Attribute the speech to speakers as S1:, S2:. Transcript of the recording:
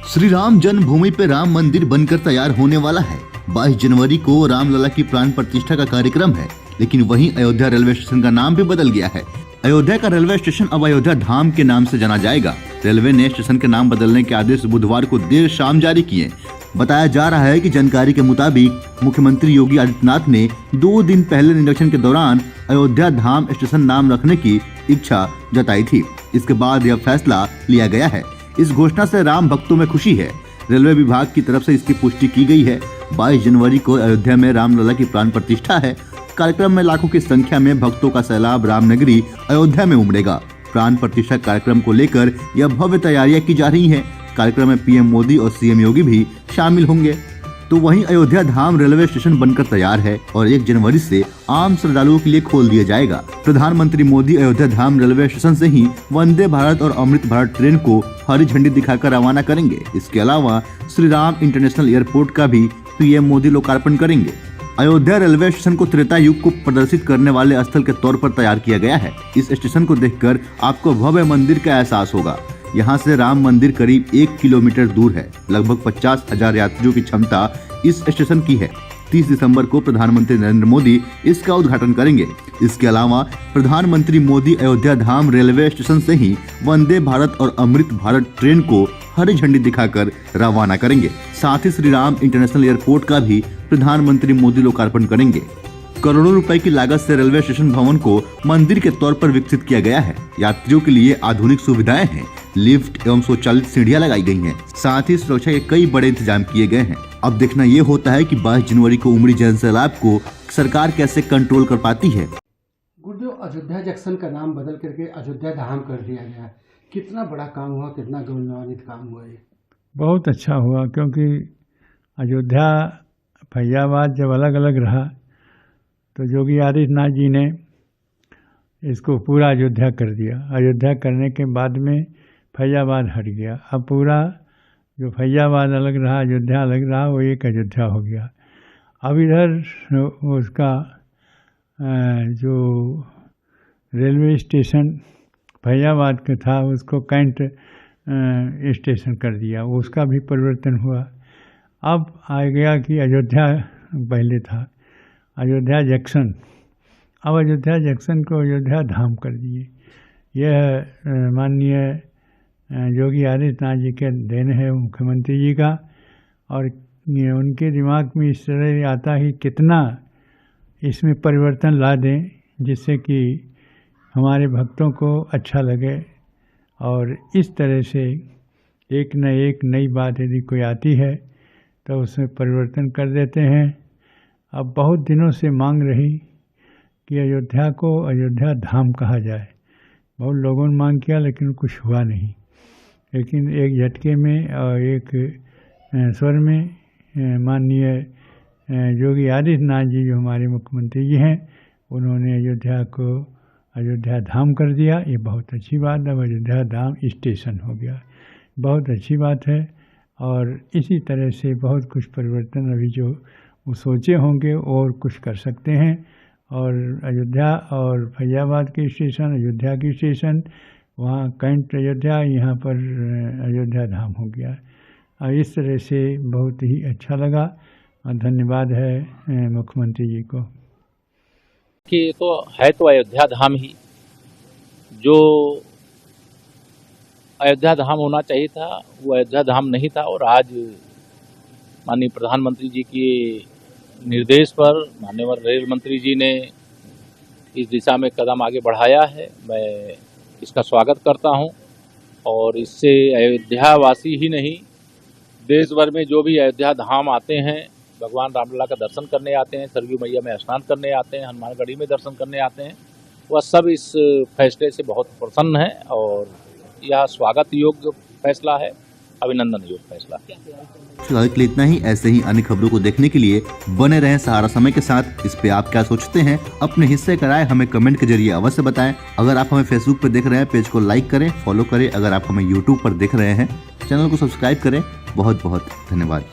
S1: श्री राम जन्मभूमि पे राम मंदिर बनकर तैयार होने वाला है। 22 जनवरी को रामलला की प्राण प्रतिष्ठा का कार्यक्रम है, लेकिन वहीं अयोध्या रेलवे स्टेशन का नाम भी बदल गया है। अयोध्या का रेलवे स्टेशन अब अयोध्या धाम के नाम से जाना जाएगा। रेलवे ने स्टेशन के नाम बदलने के आदेश बुधवार को देर शाम जारी किए। बताया जा रहा है कि जानकारी के मुताबिक मुख्यमंत्री योगी आदित्यनाथ ने 2 दिन पहले निरीक्षण के दौरान अयोध्या धाम स्टेशन नाम रखने की इच्छा जताई थी। इसके बाद यह फैसला लिया गया है। इस घोषणा से राम भक्तों में खुशी है। रेलवे विभाग की तरफ से इसकी पुष्टि की गई है। 22 जनवरी को अयोध्या में रामलला की प्राण प्रतिष्ठा है। कार्यक्रम में लाखों की संख्या में भक्तों का सैलाब रामनगरी अयोध्या में उमड़ेगा। प्राण प्रतिष्ठा कार्यक्रम को लेकर यह भव्य तैयारियां की जा रही हैं। कार्यक्रम में पीएम मोदी और सीएम योगी भी शामिल होंगे। तो वहीं अयोध्या धाम रेलवे स्टेशन बनकर तैयार है और 1 जनवरी से आम श्रद्धालुओं के लिए खोल दिया जाएगा। प्रधानमंत्री मोदी अयोध्या धाम रेलवे स्टेशन से ही वंदे भारत और अमृत भारत ट्रेन को हरी झंडी दिखाकर रवाना करेंगे। इसके अलावा श्री राम इंटरनेशनल एयरपोर्ट का भी पीएम मोदी लोकार्पण करेंगे। अयोध्या रेलवे स्टेशन को त्रेता युग को प्रदर्शित करने वाले स्थल के तौर पर तैयार किया गया है। इस स्टेशन को देखकर आपको भव्य मंदिर का एहसास होगा। यहाँ से राम मंदिर करीब 1 किलोमीटर दूर है। लगभग 50,000 यात्रियों की क्षमता इस स्टेशन की है। 30 दिसंबर को प्रधानमंत्री नरेंद्र मोदी इसका उद्घाटन करेंगे। इसके अलावा प्रधानमंत्री मोदी अयोध्या धाम रेलवे स्टेशन से ही वंदे भारत और अमृत भारत ट्रेन को हरी झंडी दिखाकर रवाना करेंगे। साथ ही श्री राम इंटरनेशनल एयरपोर्ट का भी प्रधानमंत्री मोदी लोकार्पण करेंगे। करोड़ों रुपए की लागत से रेलवे स्टेशन भवन को मंदिर के तौर पर विकसित किया गया है। यात्रियों के लिए आधुनिक सुविधाएं हैं। लिफ्ट एवं स्वचालित सीढ़ियां लगाई गई हैं। साथ ही सुरक्षा के कई बड़े इंतजाम किए गए हैं। अब देखना ये होता है कि 22 जनवरी को उमड़ी जनसैलाब को सरकार कैसे कंट्रोल कर पाती है।
S2: गुरुदेव, अयोध्या जंक्शन का नाम बदल करके अयोध्या धाम कर दिया गया। कितना बड़ा काम हुआ, कितना गौरवान्वित काम हुआ ये।
S3: बहुत अच्छा हुआ, क्योंकि अयोध्या फैजाबाद जब अलग अलग रहा तो योगी आदित्यनाथ जी ने इसको पूरा अयोध्या कर दिया। अयोध्या करने के बाद में फैजाबाद हट गया। अब पूरा जो फैजाबाद अलग रहा, अयोध्या अलग रहा, वो एक अयोध्या हो गया। अब इधर उसका जो रेलवे स्टेशन फैजाबाद का था उसको कैंट स्टेशन कर दिया। उसका भी परिवर्तन हुआ। अब आ गया कि अयोध्या पहले था अयोध्या जंक्शन। अब अयोध्या जंक्शन को अयोध्या धाम कर दिए। यह माननीय योगी आदित्यनाथ जी के देन है, मुख्यमंत्री जी का। और उनके दिमाग में इस तरह आता ही कितना इसमें परिवर्तन ला दें जिससे कि हमारे भक्तों को अच्छा लगे। और इस तरह से एक न एक नई बात यदि कोई आती है तो उसमें परिवर्तन कर देते हैं। अब बहुत दिनों से मांग रही कि अयोध्या को अयोध्या धाम कहा जाए। बहुत लोगों ने मांग किया लेकिन कुछ हुआ नहीं। लेकिन एक झटके में और एक स्वर में माननीय योगी आदित्यनाथ जी जो हमारे मुख्यमंत्री जी हैं, उन्होंने अयोध्या को अयोध्या धाम कर दिया। ये बहुत अच्छी बात है। अब अयोध्या धाम स्टेशन हो गया, बहुत अच्छी बात है। और इसी तरह से बहुत कुछ परिवर्तन अभी जो वो सोचे होंगे और कुछ कर सकते हैं। और अयोध्या और फैजाबाद के स्टेशन, अयोध्या की स्टेशन, वहाँ कैंट अयोध्या, यहाँ पर अयोध्या धाम हो गया। और इस तरह से बहुत ही अच्छा लगा और धन्यवाद है मुख्यमंत्री जी को।
S4: कि तो है तो अयोध्या धाम ही, जो अयोध्या धाम होना चाहिए था वो अयोध्या धाम नहीं था। और आज माननीय प्रधानमंत्री जी के निर्देश पर माननीय रेल मंत्री जी ने इस दिशा में कदम आगे बढ़ाया है। मैं इसका स्वागत करता हूं। और इससे अयोध्या वासी ही नहीं, देश भर में जो भी अयोध्या धाम आते हैं, भगवान रामलला का दर्शन करने आते हैं, सरयू मैया में स्नान करने आते हैं, हनुमानगढ़ी में दर्शन करने आते हैं, वह सब इस फैसले से बहुत प्रसन्न है। और यह स्वागत योग्य फैसला है, अभिनंदन योग्य फैसला।
S1: फिलहाल के लिए इतना ही। ऐसे ही अन्य खबरों को देखने के लिए बने रहें सहारा समय के साथ। इस पे आप क्या सोचते हैं, अपने हिस्से का राय हमें कमेंट के जरिए अवश्य बताएं। अगर आप हमें फेसबुक पर देख रहे हैं, पेज को लाइक करें, फॉलो करें। अगर आप हमें यूट्यूब पर देख रहे हैं, चैनल को सब्सक्राइब करें। बहुत बहुत धन्यवाद।